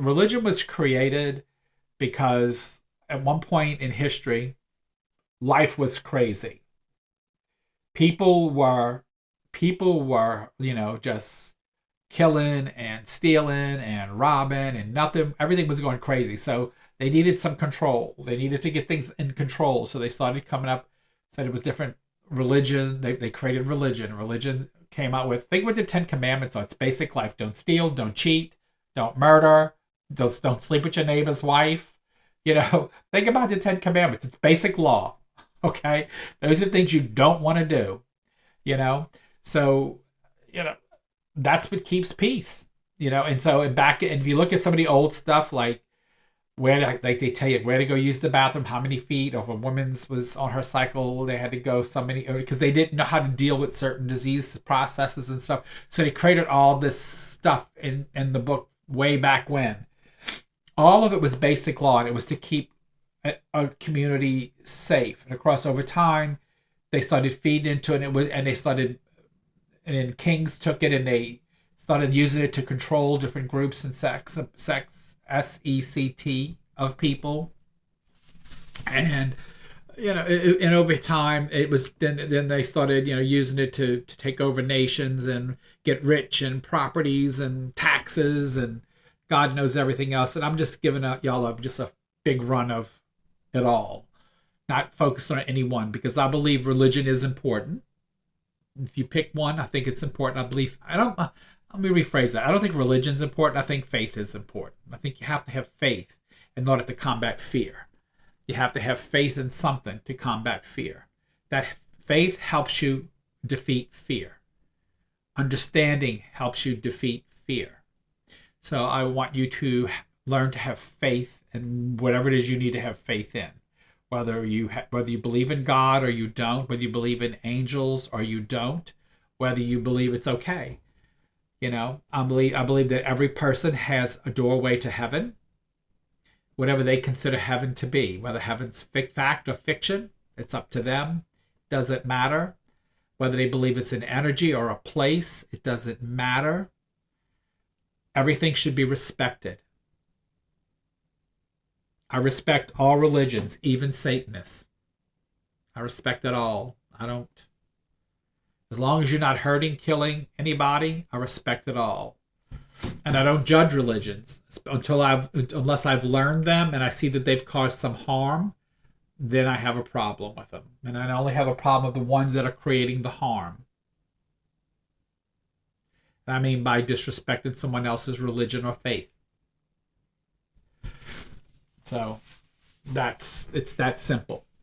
religion was created because at one point in history, life was crazy. People were just killing and stealing and robbing and nothing. Everything was going crazy. So they needed some control. They needed to get things in control. So they started coming up, said it was different religion. They created religion. Religion came out with, think what the 10 Commandments are. It's basic life. Don't steal, don't cheat, don't murder, don't sleep with your neighbor's wife. Think about the 10 Commandments. It's basic law. Okay? Those are things you don't want to do. You know? So, you know, that's what keeps peace. And so back, and if you look at some of the old stuff, like like they tell you where to go use the bathroom, how many feet, or if a woman's was on her cycle, they had to go so many, because they didn't know how to deal with certain disease processes and stuff. So they created all this stuff in the book way back when. All of it was basic law, and it was to keep a community safe. And of course, over time, they started feeding into it, and then kings took it and they started using it to control different groups and sects SECT of people. And and over time it was then they started using it to take over nations and get rich and properties and taxes and God knows everything else. And I'm just giving out y'all just a big run of it all, not focused on any one, because I believe religion is important. If you pick one, I think it's important. Let me rephrase that. I don't think religion's important. I think faith is important. I think you have to have faith in order to combat fear. You have to have faith in something to combat fear. That faith helps you defeat fear. Understanding helps you defeat fear. So I want you to learn to have faith in whatever it is you need to have faith in. Whether you believe in God or you don't, whether you believe in angels or you don't, whether you believe it's okay. I believe that every person has a doorway to heaven, whatever they consider heaven to be. Whether heaven's fact or fiction, it's up to them. Doesn't matter. Whether they believe it's an energy or a place, it doesn't matter. Everything should be respected. I respect all religions, even Satanists. I respect it all. I don't. As long as you're not hurting, killing anybody, I respect it all. And I don't judge religions unless I've learned them and I see that they've caused some harm, then I have a problem with them. And I only have a problem with the ones that are creating the harm. And I mean by disrespecting someone else's religion or faith. So it's that simple.